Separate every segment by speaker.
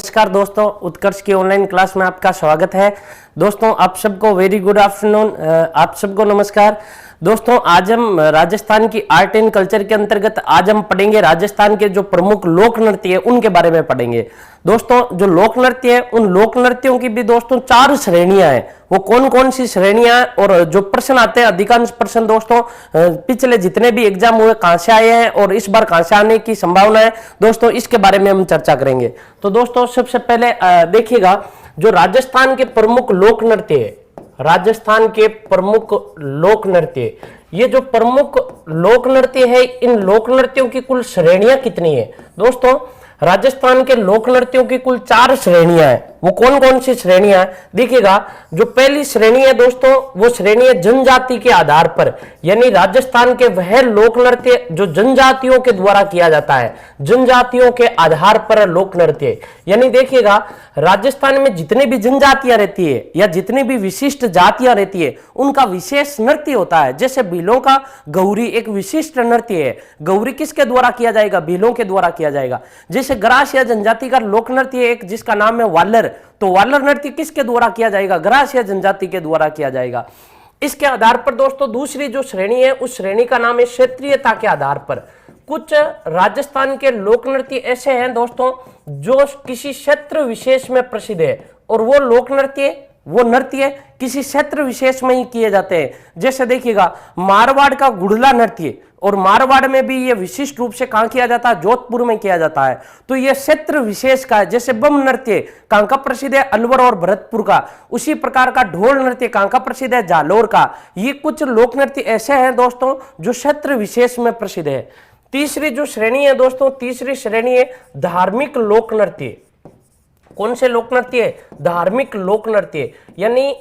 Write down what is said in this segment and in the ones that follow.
Speaker 1: नमस्कार दोस्तों, उत्कर्ष की ऑनलाइन क्लास में आपका स्वागत है। दोस्तों आप सबको वेरी गुड आफ्टरनून, आप सबको नमस्कार। दोस्तों आज हम राजस्थान की आर्ट एंड कल्चर के अंतर्गत आज हम पढ़ेंगे राजस्थान के जो प्रमुख लोक नृत्य है उनके बारे में पढ़ेंगे। दोस्तों जो लोक नृत्य है उन लोक नृत्यों की भी दोस्तों 4 श्रेणियां हैं। वो कौन कौन सी श्रेणियां और जो प्रश्न आते हैं, अधिकांश प्रश्न दोस्तों पिछले जितने भी एग्जाम हुए कहां से आए हैं और इस बार कहां से आने की संभावना है, दोस्तों इसके बारे में हम चर्चा करेंगे। तो दोस्तों सबसे पहले देखिएगा जो राजस्थान के प्रमुख लोक नृत्य है, राजस्थान के प्रमुख लोक नृत्य, ये जो प्रमुख लोक नृत्य है इन लोक नृत्यों की कुल श्रेणियां कितनी है? दोस्तों राजस्थान के लोक नृत्यों की कुल 4 श्रेणियां हैं। वो कौन कौन सी श्रेणियां हैं देखिएगा। जो पहली श्रेणी है दोस्तों वो श्रेणी है जनजाति के आधार पर, यानी राजस्थान के वह लोक नृत्य जो जनजातियों के द्वारा किया जाता है, जनजातियों के आधार पर लोक नृत्य। यानी देखिएगा राजस्थान में जितनी भी जनजातियां रहती है या जितनी भी विशिष्ट जातियां रहती है उनका विशेष नृत्य होता है। जैसे भीलों का गौरी एक विशिष्ट नृत्य है। गौरी किसके द्वारा किया जाएगा? भीलों के द्वारा किया जाएगा। जैसे ग्रास या जनजाति का लोक नृत्य एक जिसका नाम है वालर, तो वालर नृत्य किसके द्वारा किया जाएगा? ग्रास या जनजाति के द्वारा किया जाएगा। इसके आधार पर दोस्तों दूसरी जो श्रेणी है उस श्रेणी का नाम है क्षेत्रीयता के आधार पर। कुछ राजस्थान के लोक नृत्य ऐसे हैं दोस्तों जो किसी क्षेत्र विशेष में प्रसिद्ध है और वो लोक नृत्य वो नृत्य किसी क्षेत्र विशेष में ही किए जाते हैं। जैसे देखिएगा मारवाड़ का गुड़ला नृत्य, और मारवाड़ में भी ये विशिष्ट रूप से कहां किया जाता है? जोधपुर में किया जाता है। तो ये क्षेत्र विशेष का है। जैसे बम नृत्य कहां का प्रसिद्ध है? अलवर और भरतपुर का। उसी प्रकार का ढोल नृत्य कहां का प्रसिद्ध है? जालोर का। ये कुछ लोक नृत्य ऐसे हैं दोस्तों जो क्षेत्र विशेष में प्रसिद्ध है। तीसरी जो श्रेणी है दोस्तों, तीसरी श्रेणी है धार्मिक लोक नृत्य। कौन से लोक नृत्य? धार्मिक लोक नृत्य, यानी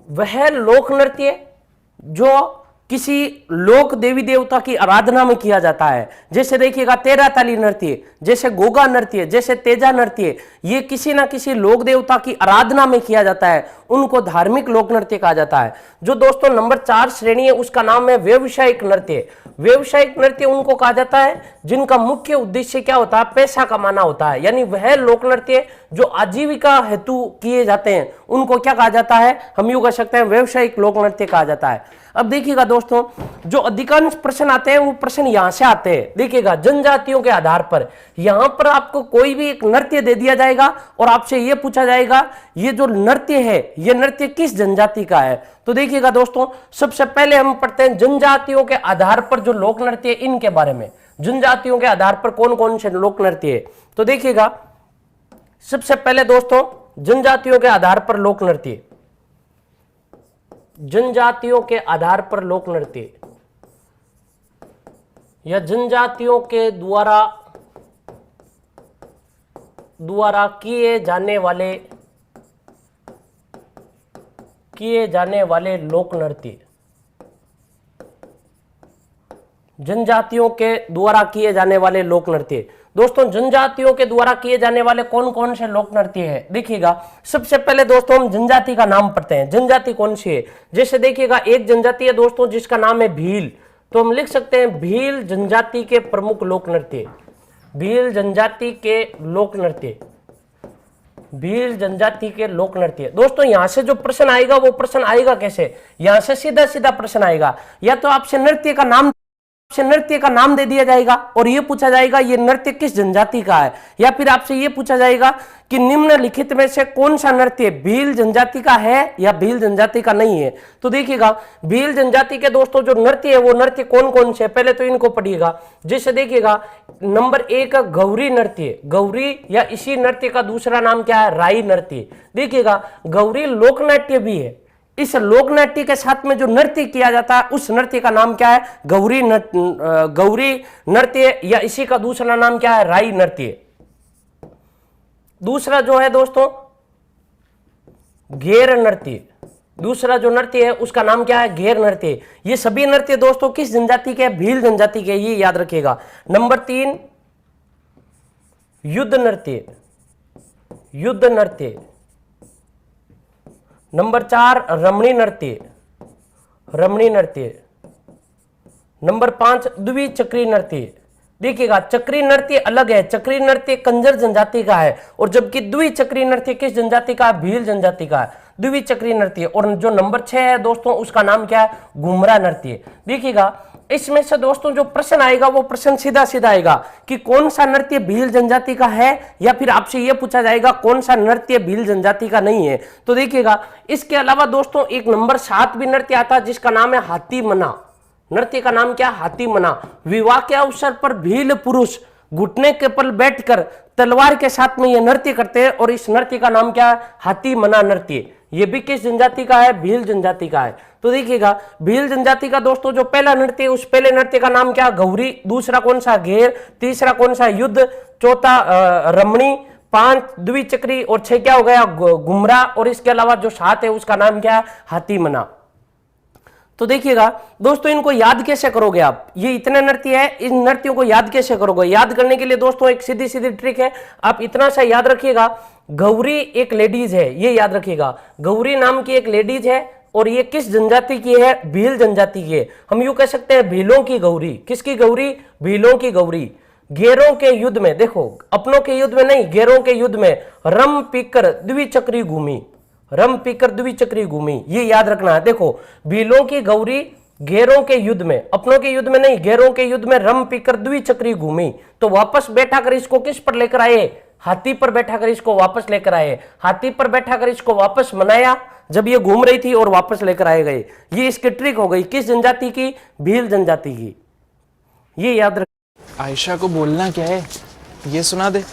Speaker 1: वह लोक नृत्य जो किसी लोक देवी देवता की आराधना में किया जाता है। जैसे देखिएगा तेरा ताली नृत्य, जैसे गोगा नृत्य, जैसे तेजा नृत्य, ये किसी ना किसी लोक देवता की आराधना में किया जाता है, उनको धार्मिक लोक नृत्य कहा जाता है। जो दोस्तों नंबर 4 श्रेणी है उसका नाम है व्यवसायिक नृत्य। व्यवसायिक नृत्य उनको कहा जाता है जिनका मुख्य उद्देश्य क्या होता है? पैसा कमाना होता है। यानी वह लोक नृत्य जो आजीविका हेतु किए जाते हैं उनको क्या कहा जाता है? हम यूं कह सकते हैं व्यवसायिक लोक नृत्य कहा जाता है। अब देखिएगा दोस्तों जो अधिकांश प्रश्न आते हैं वो प्रश्न यहां से आते हैं। देखिएगा जनजातियों के आधार पर यहां पर आपको कोई भी एक नृत्य दे दिया जाएगा और आपसे यह पूछा जाएगा ये जो नृत्य है ये नृत्य किस जनजाति का है। तो देखिएगा दोस्तों सबसे पहले हम पढ़ते हैं जनजातियों के आधार पर जो लोक नृत्य है इनके बारे में। जनजातियों के आधार पर कौन कौन से लोक नृत्य है? तो देखिएगा सबसे पहले दोस्तों जनजातियों के आधार पर लोक नृत्य, जनजातियों के आधार पर लोक नृत्य या जनजातियों के द्वारा किए जाने वाले लोक नृत्य, जनजातियों के द्वारा किए जाने वाले लोक नृत्य। दोस्तों जनजातियों के द्वारा किए जाने वाले कौन कौन से लोक नृत्य है? देखिएगा सबसे पहले दोस्तों हम जनजाति का नाम पढ़ते हैं। जनजाति कौन सी है? जैसे देखिएगा एक जनजाति है दोस्तों जिसका नाम है भील, तो हम लिख सकते हैं भील जनजाति के प्रमुख लोक नृत्य। भील जनजाति के लोक नृत्य, भील जनजाति के लोक नृत्य। दोस्तों यहां से जो प्रश्न आएगा वो प्रश्न आएगा कैसे? यहां से सीधा सीधा प्रश्न आएगा, या तो आपसे नृत्य का नाम दे दिया जाएगा और ये पूछा जाएगा ये नृत्य किस जनजाति का है, या फिर आपसे ये पूछा जाएगा कि निम्नलिखित में से कौन सा नृत्य भील जनजाति का है या भील जनजाति का नहीं है। तो देखिएगा भील जनजाति के दोस्तों जो नृत्य है वो नृत्य कौन कौन से? पहले तो इनको पढ़िएगा। जैसे देखिएगा नंबर 1 गौरी नृत्य, गौरी या इसी नृत्य का दूसरा नाम क्या है? राई नृत्य। देखिएगा गौरी लोक नाट्य भी है। इस लोक नाट्य के साथ में जो नृत्य किया जाता है उस नृत्य का नाम क्या है? गौरी नृत्य या इसी का दूसरा नाम क्या है? राई नृत्य। दूसरा जो है दोस्तों घेर नृत्य, दूसरा जो नृत्य है उसका नाम क्या है? घेर नृत्य। ये सभी नृत्य दोस्तों किस जनजाति के? भील जनजाति के, ये याद रखिएगा। नंबर 3 युद्ध नृत्य, युद्ध नृत्य। नंबर 4 रमणी नृत्य, रमणी नृत्य। नंबर 5 द्विचक्री नृत्य, देखिएगा चक्री नृत्य अलग है, चक्री नृत्य कंजर जनजाति का है, और जबकि द्विचक्री नृत्य किस जनजाति का है? भील जनजाति का है, द्विचक्री नृत्य। और जो नंबर 6 है दोस्तों उसका नाम क्या है? घुमरा नृत्य। देखिएगा इसमें से दोस्तों जो प्रश्न आएगा वो प्रश्न सीधा सीधा आएगा कि कौन सा नृत्य भील जनजाति का है, या फिर आपसे यह पूछा जाएगा कौन सा नृत्य भील जनजाति का नहीं है। तो देखिएगा इसके अलावा दोस्तों एक नंबर 7 भी नृत्य आता है जिसका नाम है हाथी मना। नृत्य का नाम क्या? हाथी मना। विवाह के अवसर पर भील पुरुष घुटने के पर बैठकर तलवार के साथ में यह नृत्य करते हैं, और इस नृत्य का नाम क्या है? हाथी मना नृत्य। ये भी किस जनजाति का है? भील जनजाति का है। तो देखिएगा भील जनजाति का दोस्तों जो पहला नृत्य, उस पहले नृत्य का नाम क्या? गौरी। दूसरा कौन सा? घेर। तीसरा कौन सा? युद्ध। चौथा रमणी। 5 द्विचक्री, और 6 क्या हो गया? घुमरा। और इसके अलावा जो 7 है उसका नाम क्या है? हाथी मना। तो देखिएगा दोस्तों इनको याद कैसे करोगे आप? ये इतने नृत्य है, इन नृत्यों को याद कैसे करोगे? याद करने के लिए दोस्तों एक सीधी सीधी ट्रिक है, आप इतना सा याद रखिएगा। गौरी एक लेडीज है, ये याद रखिएगा। गौरी नाम की एक लेडीज है, और ये किस जनजाति की है? भील जनजाति की है। हम यूं कह सकते हैं भीलों की गौरी। किसकी गौरी? भीलों की गौरी। गेरों के युद्ध में, देखो अपनों के युद्ध में नहीं, गेरों के युद्ध में रम पीकर द्विचक्री घूमी। रम पीकर द्विचक्री घूमी, ये याद रखना है। देखो भीलों की गौरी गेरों के युद्ध में, अपनों के युद्ध में नहीं, गेरों के युद्ध में रम पीकर द्विचक्री घूमी। तो वापस बैठा कर इसको किस पर लेकर आए? हाथी पर बैठा कर इसको वापस लेकर आए। हाथी पर बैठा कर इसको वापस मनाया जब ये घूम रही थी, और वापस लेकर आए गए। ये इसकी ट्रिक हो गई किस जनजाति की? भील जनजाति की। ये याद रख।
Speaker 2: आयशा को बोलना क्या है, ये सुना दे।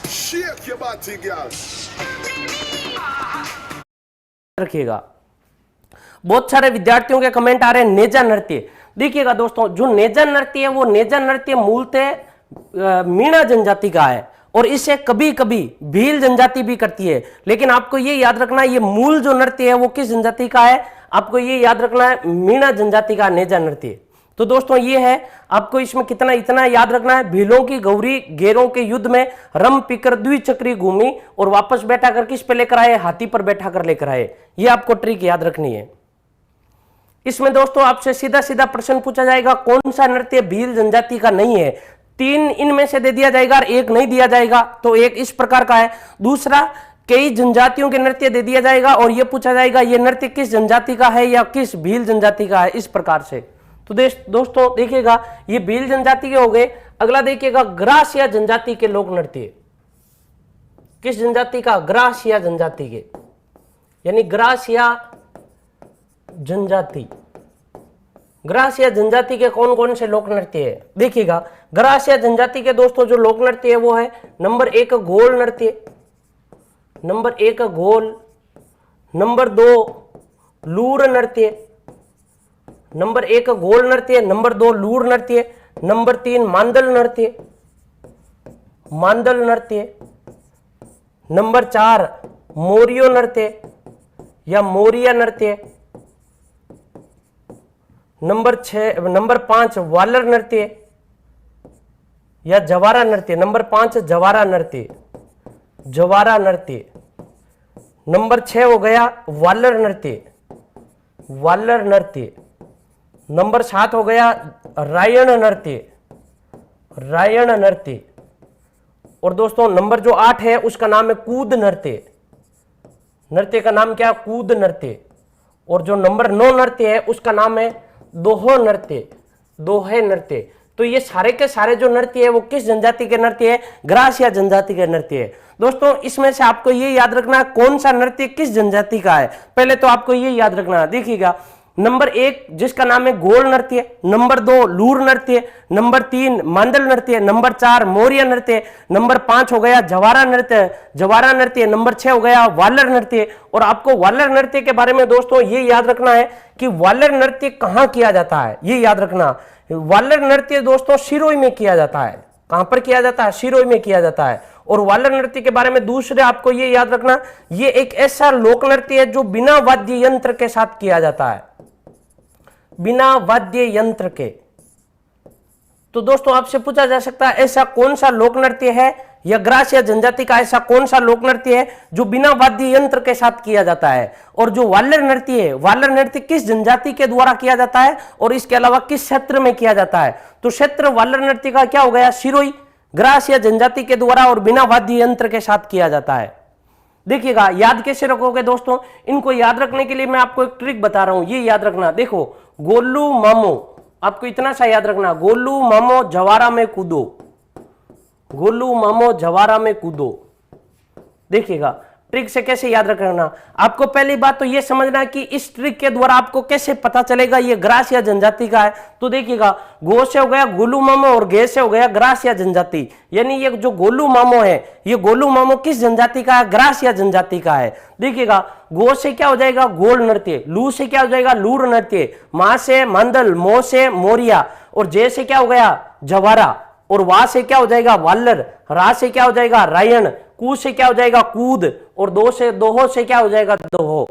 Speaker 1: रखिएगा बहुत सारे विद्यार्थियों के कमेंट आ रहे हैं नेजा नृत्य। देखिएगा दोस्तों जो नेजा नृत्य है वो नेजा नृत्य मूलतः मीणा जनजाति का है, और इसे कभी कभी भील जनजाति भी करती है। लेकिन आपको ये याद रखना है ये मूल जो नृत्य है वो किस जनजाति का है? आपको ये याद रखना है मीणा जनजाति का नेजा नृत्य। तो दोस्तों ये है, आपको इसमें कितना इतना याद रखना है, भीलों की गौरी गेरों के युद्ध में रम पीकर द्विचक्री घूमी, और वापस बैठा कर किस पे लेकर आए? हाथी पर बैठा कर लेकर आए। ये आपको ट्रिक याद रखनी है। इसमें दोस्तों आपसे सीधा सीधा प्रश्न पूछा जाएगा कौन सा नृत्य भील जनजाति का नहीं है? 3 इनमें से दे दिया जाएगा और 1 नहीं दिया जाएगा। तो एक इस प्रकार का है। दूसरा कई जनजातियों के नृत्य दे दिया जाएगा, और यह पूछा जाएगा यह नृत्य किस जनजाति का है या किस भील जनजाति का है, इस प्रकार से। तो दोस्तों देखिएगा ये भील जनजाति के हो गए। अगला देखिएगा ग्रासिया जनजाति के लोक नृत्य। किस जनजाति का? ग्रासिया जनजाति के, यानी ग्रासिया जनजाति। ग्रासिया जनजाति के कौन कौन से लोक नृत्य है? देखिएगा ग्रासिया जनजाति के दोस्तों जो लोक नृत्य है वो है नंबर 1 गोल नृत्य, नंबर 1 गोल, नंबर 2 लूर नृत्य, नंबर 1 गोल नृत्य, नंबर 2 लूर नृत्य, नंबर 3 मांदल नृत्य, मांदल नृत्य, नंबर 4 मोरियो नृत्य या मोरिया नृत्य, नंबर 5 वालर नृत्य या जवारा नृत्य, नंबर 5 जवारा नृत्य, जवारा नृत्य। नंबर 6 हो गया वालर नृत्य, वालर नृत्य। नंबर 7 हो गया रायण नृत्य, रायण नृत्य। और दोस्तों नंबर जो 8 है उसका नाम है कूद नृत्य। नृत्य का नाम क्या? कूद नृत्य। और जो नंबर 9 नृत्य है उसका नाम है दोहो नृत्य, दोहे नृत्य। तो ये सारे के सारे जो नृत्य है वो किस जनजाति के नृत्य है? ग्रासिया जनजाति के नृत्य है। दोस्तों इसमें से आपको ये याद रखना है कौन सा नृत्य किस जनजाति का है। पहले तो आपको ये याद रखना है, देखिएगा नंबर 1 जिसका नाम है गोल नृत्य, नंबर 2 लूर नृत्य, नंबर 3 मांडल नृत्य, नंबर 4 मोरिया नृत्य, नंबर 5 हो गया जवारा नृत्य, जवारा नृत्य, नंबर 6 हो गया वालर नृत्य। और आपको वालर नृत्य के बारे में दोस्तों ये याद रखना है कि वालर नृत्य कहां किया जाता है, ये याद रखना। वालर नृत्य दोस्तों सिरोही में किया जाता है। कहां पर किया जाता है? सिरोही में किया जाता है। और वालर नृत्य के बारे में दूसरे आपको ये याद रखना, ये एक ऐसा लोक नृत्य है जो बिना वाद्य यंत्र के साथ किया जाता है, बिना वाद्य यंत्र के। तो दोस्तों आपसे पूछा जा सकता है ऐसा कौन सा लोक नृत्य है या ग्रासिया जनजाति का ऐसा कौन सा लोक नृत्य है जो बिना वाद्य यंत्र के साथ किया जाता है? और जो वालर नृत्य है, वालर नृत्य किस जनजाति के द्वारा किया जाता है और इसके अलावा किस क्षेत्र में किया जाता है? तो क्षेत्र वालर नृत्य का क्या हो गया? सिरोही, ग्रासिया जनजाति के द्वारा और बिना वाद्य यंत्र के साथ किया जाता है। देखिएगा, याद कैसे रखोगे दोस्तों? इनको याद रखने के लिए मैं आपको एक ट्रिक बता रहा हूं, ये याद रखना। देखो, गोलू मामो, आपको इतना सा याद रखना, गोलू मामो जवारा में कूदो, गोलू मामो जवारा में कूदो। देखिएगा ट्रिक से कैसे याद रखना। आपको पहली बात तो ये समझना कि इस ट्रिक के द्वारा आपको कैसे पता चलेगा ये ग्रासिया जनजाति का है। तो देखिएगा, गो से हो गया गोलू मामो और गे से हो गया ग्रासिया जनजाति, यानी ये जो गोलू मामो है, ये गोलू मामो किस जनजाति का है? ग्रासिया जनजाति का है। देखिएगा, गो से क्या हो जाएगा? गोल नृत्य, लू से क्या हो जाएगा? लूर नृत्य, मां से मंदल, मो से मोरिया, और जे से क्या हो गया? जवारा, और वा से क्या हो जाएगा? वालर, रा से क्या हो जाएगा? रायन, कू से क्या हो जाएगा? कूद, और दो से दोहो से क्या हो जाएगा? दोहो।